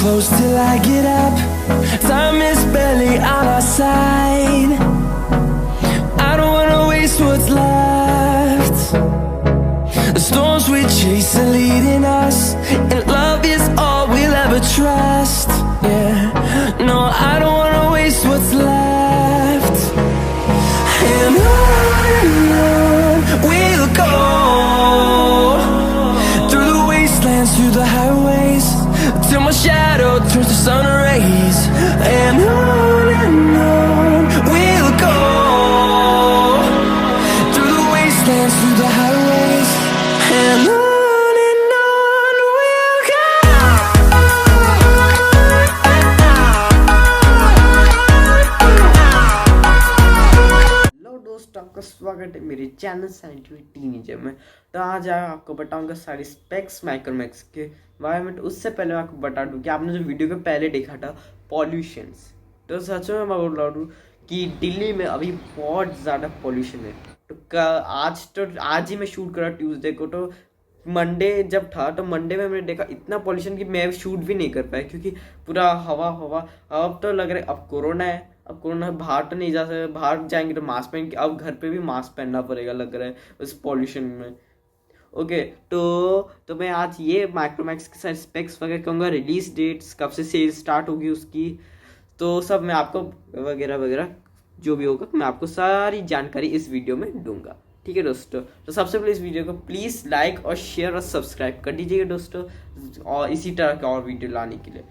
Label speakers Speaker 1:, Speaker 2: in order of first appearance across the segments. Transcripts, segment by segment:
Speaker 1: close till I get up. Time is barely on our side. I don't wanna waste what's left. The storms we chase are leading us, and love is all we'll ever trust. Yeah, no, I don't wanna waste what's left. And on we'll go, through the wastelands, through the highways, till my shadow turns to sun rays. And on we'll go, through the wastelands, through the highways, and on we'll go.
Speaker 2: Hello दोस्तों, आपका स्वागत है मेरे channel scientific teenager में। तो आज आपको बताऊंगा सारी स्पेक्स माइक्रोमैक्स के बारे में। तो उससे पहले मैं आपको बता दूं कि आपने जो वीडियो के पहले देखा था पॉल्यूशंस, तो सच में मैं बोल रहा हूँ कि दिल्ली में अभी बहुत ज़्यादा पॉल्यूशन है। तो आज ही मैं शूट करा ट्यूसडे को, तो मंडे जब था तो मंडे में मैंने देखा इतना पॉल्यूशन कि मैं शूट भी नहीं कर पाया, क्योंकि पूरा हवा हवा। अब तो लग रहा है अब कोरोना है, अब कोरोना बाहर तो नहीं जा सकते, बाहर जाएंगे तो मास्क पहन के, अब घर पे भी मास्क पहनना पड़ेगा लग रहा है उस पॉल्यूशन में। ओके, तो मैं आज ये माइक्रोमैक्स के साथ स्पेक्स वगैरह कहूँगा, रिलीज डेट्स कब से सेल स्टार्ट होगी उसकी, तो सब मैं आपको वगैरह वगैरह जो भी होगा मैं आपको सारी जानकारी इस वीडियो में दूंगा। ठीक है दोस्तों, तो सबसे पहले इस वीडियो को प्लीज़ लाइक और शेयर और सब्सक्राइब कर दीजिएगा दोस्तों, और इसी तरह का और वीडियो लाने के लिए।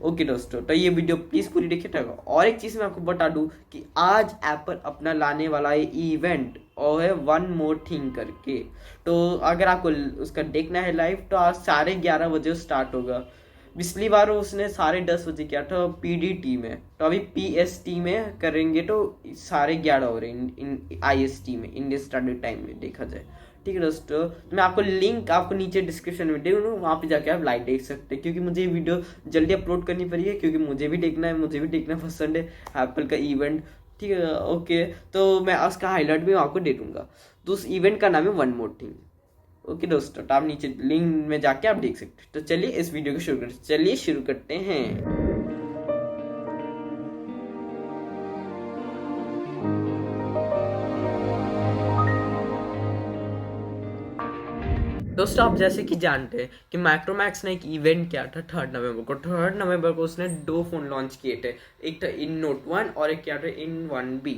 Speaker 2: ओके दोस्तों, तो ये वीडियो प्लीज़ पूरी देखिए। और एक चीज़ मैं आपको बता दूं कि आज एप्पल अपना लाने वाला है इवेंट, और है वन मोर थिंग करके। तो अगर आपको उसका देखना है लाइव, तो आज 11:30 बजे स्टार्ट होगा। पिछली बार उसने 10:30 बजे किया था PDT में, तो अभी PST में करेंगे तो 11:30 हो रहे इन IST में, इंडियन स्टैंडर्ड टाइम में देखा जाए। ठीक है दोस्तों, तो मैं आपको लिंक आपको नीचे डिस्क्रिप्शन में दे दूँ, वहाँ पे जाके आप लाइव देख सकते हैं, क्योंकि मुझे ये वीडियो जल्दी अपलोड करनी पड़ी है, क्योंकि मुझे भी देखना पसंद है एप्पल का इवेंट। ठीक है, ओके, तो मैं उसका हाईलाइट भी आपको दे दूँगा। तो उस इवेंट का नाम है वन मोर थिंग। ओके दोस्तों, तो आप नीचे लिंक में जाके आप देख सकते हैं। तो चलिए इस वीडियो को शुरू करते हैं। दोस्तों, आप जैसे कि जानते हैं कि माइक्रोमैक्स ने एक इवेंट किया था 3 नवंबर को। 3 नवंबर को उसने 2 फ़ोन लॉन्च किए थे, एक था इन नोट 1 और एक क्या था इन 1B।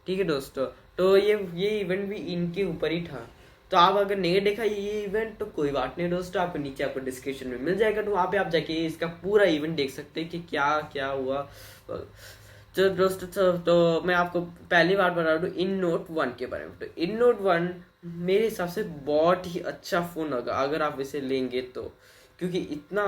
Speaker 2: ठीक है दोस्तों, तो ये इवेंट भी इनके ऊपर ही था। तो आप अगर नहीं देखा ये इवेंट तो कोई बात नहीं दोस्तों, आपको नीचे आपको डिस्क्रिप्शन में मिल जाएगा, तो वहाँ पे आप जाके इसका पूरा इवेंट देख सकते हैं कि क्या क्या हुआ। तो दोस्तों, तो मैं आपको पहली बार बता दूँ इन नोट 1 के बारे में। तो इन नोट 1 मेरे हिसाब से बहुत ही अच्छा फ़ोन होगा अगर आप इसे लेंगे तो, क्योंकि इतना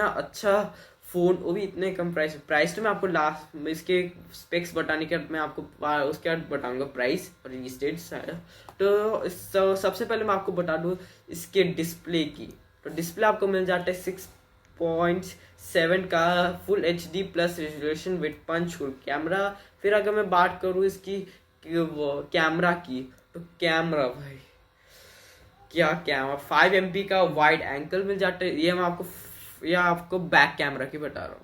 Speaker 2: अच्छा फ़ोन, वो भी इतने कम प्राइस। तो मैं आपको लास्ट इसके स्पेक्स बताने के बाद मैं आपको उसके बाद बताऊंगा प्राइस और रिलीज डेट सारा। तो सबसे पहले मैं आपको बता दूँ इसके डिस्प्ले की। तो डिस्प्ले आपको मिल जाता है 6.7 का full HD plus resolution with punch hole camera. फिर अगर मैं बात करूँ इसकी कैमरा की, तो कैमरा भाई क्या कैमरा, 5 MP का वाइड एंगल मिल जाता है। ये आपको बैक कैमरा की बता रहा हूँ।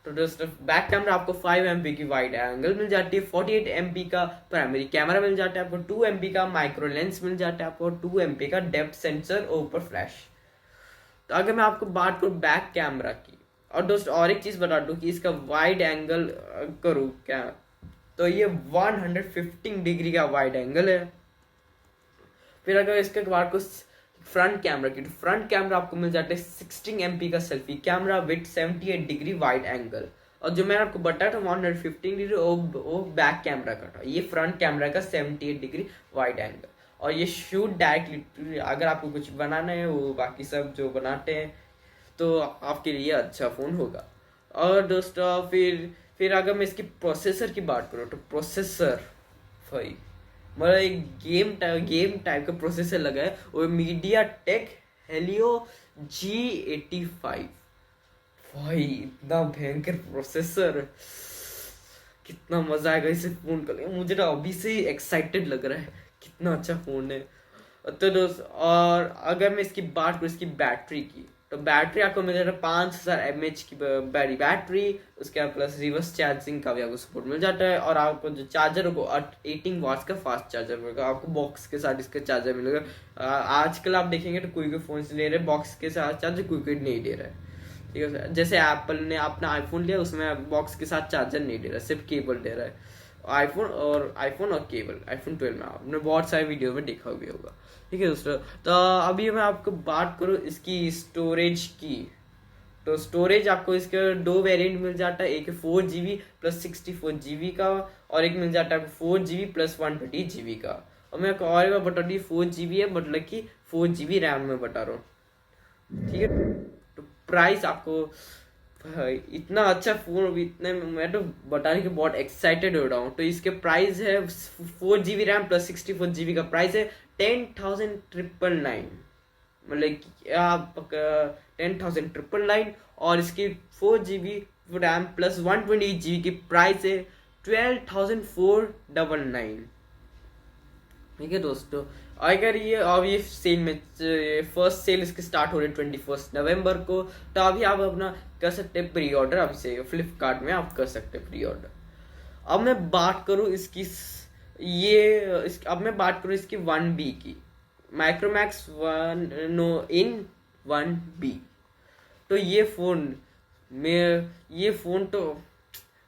Speaker 2: तो दोस्तों, बैक कैमरा आपको 5 MP की वाइड एंगल मिल जाती है, 48 MP का प्राइमरी कैमरा मिल जाता है आपको, 2 MP का माइक्रो लेंस मिल जाता है आपको, 2 MP का डेप्थ सेंसर और ऊपर फ्लैश। तो अगर मैं आपको बात करूँ बैक कैमरा की, और दोस्तों और एक चीज़ बता दूँ कि इसका वाइड एंगल करूँ क्या, तो ये 115 डिग्री का वाइड एंगल है। फिर अगर इसके बाद को फ्रंट कैमरा की, तो फ्रंट कैमरा आपको मिल जाता है 16 MP का selfie camera with 78 degree wide angle. और जो मैंने आपको बताया था 115 डिग्री वो बैक कैमरा का था, ये फ्रंट कैमरा का 78 डिग्री वाइड एंगल। और ये शूट डायरेक्टली, अगर आपको कुछ बनाना है, वो बाकी सब जो बनाते हैं, तो आपके लिए अच्छा फ़ोन होगा। और दोस्तों फिर अगर मैं इसकी प्रोसेसर की बात करूँ, तो प्रोसेसर भाई मतलब एक गेम टाइप का प्रोसेसर लगा है, वो MediaTek Helio G85। भाई इतना भयंकर प्रोसेसर, कितना मजा आएगा इसे फोन कर। मुझे तो अभी से ही एक्साइटेड लग रहा है, कितना अच्छा फोन है। तो दोस्त, और अगर मैं इसकी बात करूँ इसकी बैटरी की, तो बैटरी आपको मिल जाता है 5000 mAh की बड़ी बैटरी, उसके बाद प्लस रिवर्स चार्जिंग का भी आपको सपोर्ट मिल जाता है, और आपको जो चार्जर होगा 18 वाट्स का फास्ट चार्जर मिलेगा आपको बॉक्स के साथ, इसका चार्जर मिलेगा। आजकल आप देखेंगे तो कोई फोन ले रहे हैं बॉक्स के साथ चार्जर, कोई नहीं दे रहा है, ठीक है। जैसे एप्पल ने अपना आईफोन लिया, उसमें बॉक्स के साथ चार्जर नहीं दे रहा, सिर्फ केबल दे रहा है। आईफोन और केबल, आईफोन 12 में आपने बहुत सारे वीडियो में देखा भी होगा, ठीक है दोस्तों। तो अभी मैं आपको बात करूँ इसकी स्टोरेज की, तो स्टोरेज आपको इसके 2 वेरिएंट मिल जाता है, एक 4GB प्लस 64GB का, और एक मिल जाता है 4GB प्लस 120GB का। और मैं और बता दी 4GB है, मतलब कि 4GB रैम में बता रहा हूँ, ठीक है। तो प्राइस आपको इतना अच्छा फोन, इतने मैं तो बताने के बहुत एक्साइटेड हो रहा हूँ। तो इसके प्राइस है 4GB रैम प्लस 64GB का प्राइस है 10,999, मतलब आप 10,999, और इसकी 4GB रैम प्लस 128GB की प्राइस है 12,499, ठीक है दोस्तों। अगर ये सेल में फर्स्ट सेल इसकी स्टार्ट हो रही है 21 नवंबर को, तो अभी आप अपना कर सकते हैं प्री ऑर्डर, अभी से फ्लिपकार्ट में आप कर सकते हैं प्री ऑर्डर। अब मैं बात करूँ इसकी अब मैं बात करूँ इसकी 1B की, माइक्रोमैक्स इन 1B। तो ये फोन तो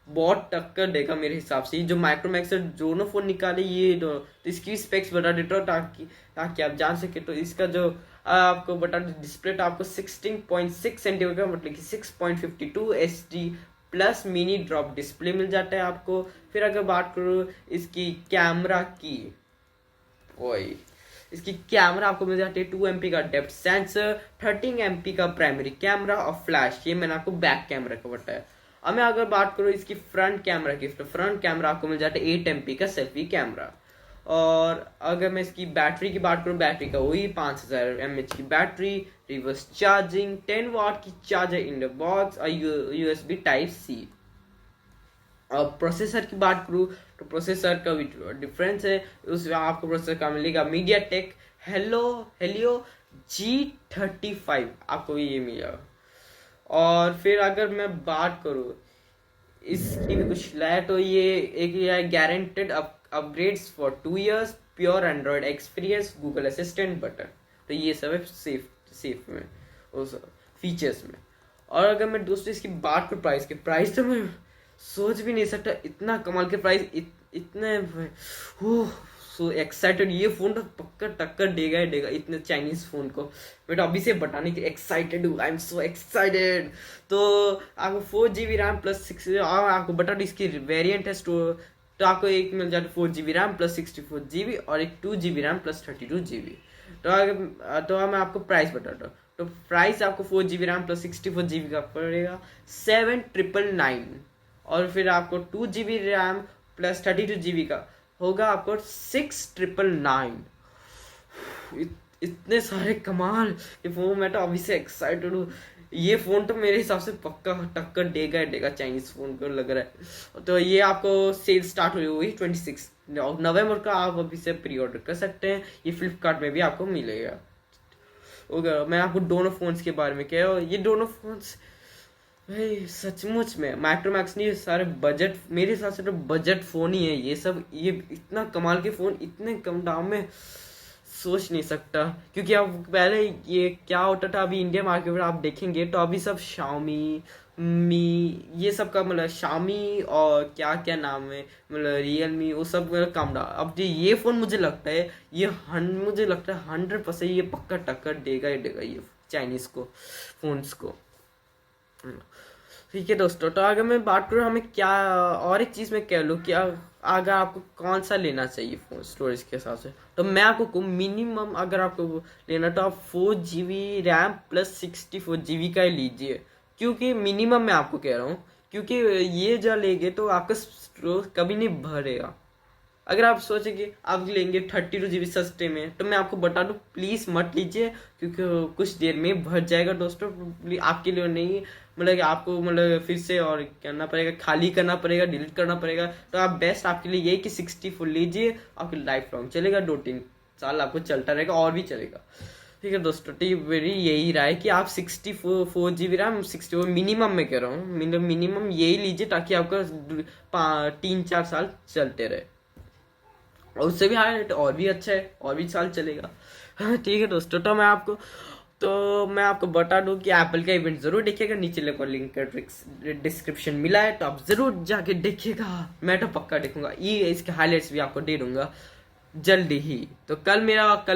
Speaker 2: बहुत टक्कर देगा मेरे हिसाब से। जो माइक्रोमैक्स से दोनों फोन निकाले, तो इसकी स्पेक्स बता देता हूँ ताकि आप जान सके। तो इसका जो आपको बता डिस्प्ले तो आपको 16.6 सेंटीमीटर का, मतलब कि 6.52 HD plus mini drop display मिल जाता है आपको। फिर अगर बात करूँ इसकी कैमरा की, इसकी कैमरा आपको मिल जाती है 2 MP का डेप्थ सेंसर, 13 MP का प्राइमरी कैमरा और फ्लैश, ये मैंने आपको बैक कैमरा का बताया। अब मैं अगर बात करूँ इसकी फ्रंट कैमरा की, तो फ्रंट कैमरा आपको मिल जाता है 8 MP का सेल्फी कैमरा। और अगर मैं इसकी बैटरी की बात करूँ, बैटरी का वही 5000 mAh की बैटरी, रिवर्स चार्जिंग, 10 वाट की चार्जर इन द बॉक्स और USB Type-C। और प्रोसेसर की बात करूँ तो प्रोसेसर का भी डिफरेंस है, उसमें आपको प्रोसेसर का मिलेगा MediaTek Helio G35, आपको ये मिलेगा। और फिर अगर मैं बात करूँ इसकी भी कुछ लाया, तो ये एक guaranteed upgrades for 2 years, pure Android experience, Google assistant button, तो ये सब है सेफ में उस फीचर्स में। और अगर मैं दोस्तों इसकी बात करूँ प्राइस तो मैं सोच भी नहीं सकता, इतना कमाल के प्राइस, इतने सो एक्साइटेड। ये फोन तो पक्का टक्कर देगा ही देगा इतने चाइनीज फोन को। मैं तो अभी से बताने के एक्साइटेड हूँ, आई एम सो एक्साइटेड। तो आपको 4GB रैम प्लस 6, और आपको बता दो इसकी वेरिएंट है तो आपको एक मिल जाता है 4GB रैम प्लस 64GB और एक 2GB रैम प्लस 32GB। तो मैं आपको प्राइस बताता हूँ। तो प्राइस आपको 4GB रैम प्लस 64GB का पड़ेगा 7,999, और फिर आपको 2GB रैम प्लस 32GB का होगा आपको 6,999। इतने सारे कमाल ये फोन, मैं तो अभी से एक्साइटेड हूँ। ये फोन तो मेरे हिसाब से पक्का टक्कर देगा चाइनीज फोन को लग रहा है। तो ये आपको सेल स्टार्ट हुई हुई 26 नवंबर का, आप अभी से प्री ऑर्डर कर सकते हैं। ये फ्लिपकार्ट में भी आपको मिलेगा। ओके, मैं आपको दोनों फोन्स के बारे में कह रहा हूँ। ये दोनों फोन्स भाई सचमुच में माइक्रोमैक्स नहीं, सारे बजट, मेरे हिसाब से तो बजट फोन ही है ये सब। ये इतना कमाल के फोन इतने कम दाम में सोच नहीं सकता, क्योंकि अब पहले ये क्या होता था, अभी इंडिया मार्केट में आप देखेंगे तो अभी सब Xiaomi ये सब का मतलब Xiaomi और क्या नाम है, मतलब Realme, वो सब कम दाम। अब ये फोन मुझे लगता है 100% ये पक्का टक्कर देगा ही देगा ये चाइनीज को फोन्स को। ठीक है दोस्तों, तो अगर मैं बात करूँ हमें क्या और एक चीज़ में कह लूँ कि अगर आपको कौन सा लेना चाहिए फ़ोन स्टोरेज के हिसाब से, तो मैं आपको मिनिमम अगर आपको लेना तो आप 4GB रैम प्लस 64GB का ही लीजिए। क्योंकि मिनिमम मैं आपको कह रहा हूँ, क्योंकि ये जो लेंगे तो आपका स्टोरेज कभी नहीं भरेगा। अगर आप सोचेंगे आप लेंगे 32GB सस्ते में, तो मैं आपको बता दूं प्लीज़ मत लीजिए, क्योंकि कुछ देर में भर जाएगा दोस्तों। आपके लिए नहीं, मतलब आपको मतलब फिर से और करना पड़ेगा, खाली करना पड़ेगा, डिलीट करना पड़ेगा। तो आप बेस्ट आपके लिए यही कि 64 लीजिए, आपकी लाइफ लॉन्ग चलेगा, 2-3 साल आपको चलता रहेगा और भी चलेगा। ठीक है दोस्तों, टिप मेरी यही रहा है कि आप 64 GB रैम 64 मिनिमम में कह रहा हूँ, मिनिमम यही लीजिए ताकि आपका 3-4 साल चलते रहे, और उससे भी हाई और भी अच्छा है, और भी साल चलेगा। हाँ ठीक है दोस्तों, तो मैं आपको बता दूं कि एप्पल का इवेंट जरूर देखिएगा, नीचे लिंक का डिस्क्रिप्शन मिला है, तो आप जरूर जाके देखिएगा। मैं तो पक्का देखूंगा, ये इसके हाईलाइट्स भी आपको दे दूंगा जल्दी ही। तो कल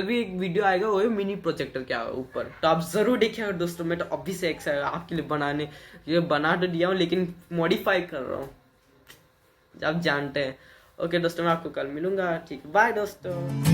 Speaker 2: भी एक वीडियो आएगा, वो मिनी प्रोजेक्टर के ऊपर, तो आप जरूर देखिएगा दोस्तों। मैं तो अभी से एक्साइटेड आपके लिए ये बना तो दिया हूँ, लेकिन मॉडिफाई कर रहा हूँ, आप जानते हैं। ओके दोस्तों, मैं आपको कल मिलूंगा, ठीक, बाय दोस्तों।